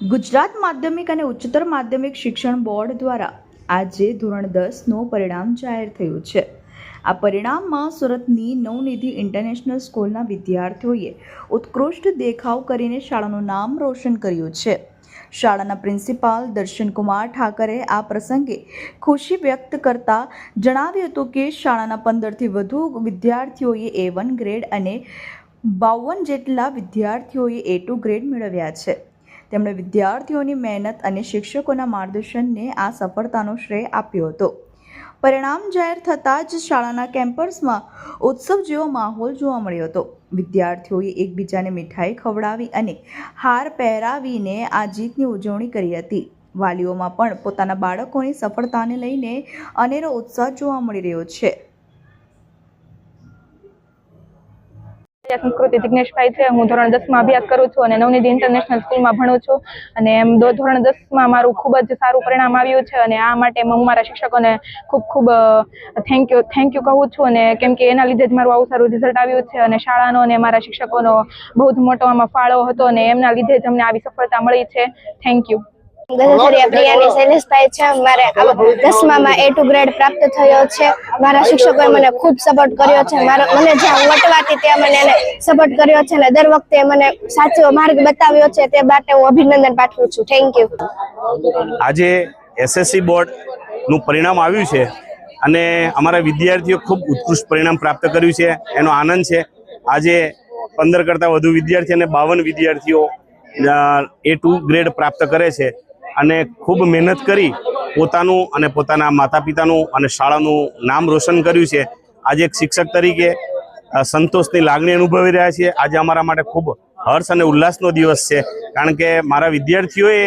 ગુજરાત માધ્યમિક અને ઉચ્ચતર માધ્યમિક શિક્ષણ બોર્ડ દ્વારા આજે ધોરણ 10નું પરિણામ જાહેર થયું છે। આ પરિણામમાં સુરતની નવનિધિ ઇન્ટરનેશનલ સ્કૂલના વિદ્યાર્થીઓએ ઉત્કૃષ્ટ દેખાવ કરીને શાળાનું નામ રોશન કર્યું છે। શાળાના પ્રિન્સિપાલ દર્શનકુમાર ઠાકરે આ પ્રસંગે ખુશી વ્યક્ત કરતા જણાવ્યું હતું કે શાળાના 15થી વધુ વિદ્યાર્થીઓએ A1 ગ્રેડ અને 52 જેટલા વિદ્યાર્થીઓએ A2 ગ્રેડ મેળવ્યા છે। તેમણે વિદ્યાર્થીઓની મહેનત અને શિક્ષકોના માર્ગદર્શનને આ સફળતાનો શ્રેય આપ્યો હતો। પરિણામ જાહેર થતાં જ શાળાના કેમ્પસમાં ઉત્સવ જેવો માહોલ જોવા મળ્યો હતો। વિદ્યાર્થીઓએ એકબીજાને મીઠાઈ ખવડાવી અને હાર પહેરાવીને આ જીતની ઉજવણી કરી હતી। વાલીઓમાં પણ પોતાના બાળકોની સફળતાને લઈને અનેરો ઉત્સાહ જોવા મળી રહ્યો છે। સંસ્કૃતિ જિગ્નેશભાઈ છે। હું ધોરણ 10 માં અભ્યાસ કરું છું અને નવનિધિ ઇન્ટરનેશનલ સ્કૂલમાં ભણું છું અને ધોરણ 10 માં મારું ખૂબ જ સારું પરિણામ આવ્યું છે અને આ માટે હું મારા શિક્ષકોને ખૂબ થેન્ક યુ કહું છું અને કેમ કે એના લીધે જ મારું આવું સારું રિઝલ્ટ આવ્યું છે અને શાળાનો અને મારા શિક્ષકોનો બહુ જ મોટો આમાં ફાળો હતો અને એમના લીધે જ અમને આવી સફળતા મળી છે। Thank you. ગજેસરિયા પ્રિયાની શૈલેષભાઈ છે। મારે 10માં A2 ગ્રેડ પ્રાપ્ત થયો છે। મારા શિક્ષકોએ મને ખૂબ સપોર્ટ કર્યો છે। મને જ્યાં વટવાતી ત્યાં મને એને સપોર્ટ કર્યો છે અને દર વખતે મને સાચો માર્ગ બતાવ્યો છે તે માટે હું અભિનંદન પાઠવું છું। Thank you. આજે SSC બોર્ડનું પરિણામ આવ્યું છે અને અમારા વિદ્યાર્થીઓ ખૂબ ઉત્કૃષ્ટ પરિણામ પ્રાપ્ત કર્યું છે, એનો આનંદ છે। આજે 15 કરતાં વધુ વિદ્યાર્થી અને 52 વિદ્યાર્થીઓ A2 ગ્રેડ પ્રાપ્ત કરે છે અને ખૂબ મહેનત કરી પોતાનું અને પોતાના માતા પિતાનું અને શાળાનું નામ રોશન કર્યું છે। આજે એક શિક્ષક તરીકે સંતોષની લાગણી અનુભવી રહ્યા છીએ। આજે અમારા માટે ખૂબ હર્ષ અને ઉલ્લાસનો દિવસ છે, કારણ કે મારા વિદ્યાર્થીઓએ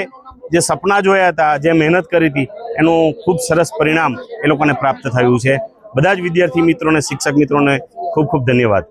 જે સપના જોયા હતા, જે મહેનત કરી હતી, એનું ખૂબ સરસ પરિણામ એ લોકોને પ્રાપ્ત થયું છે। બધા જ વિદ્યાર્થી મિત્રોને, શિક્ષક મિત્રોને ખૂબ ધન્યવાદ।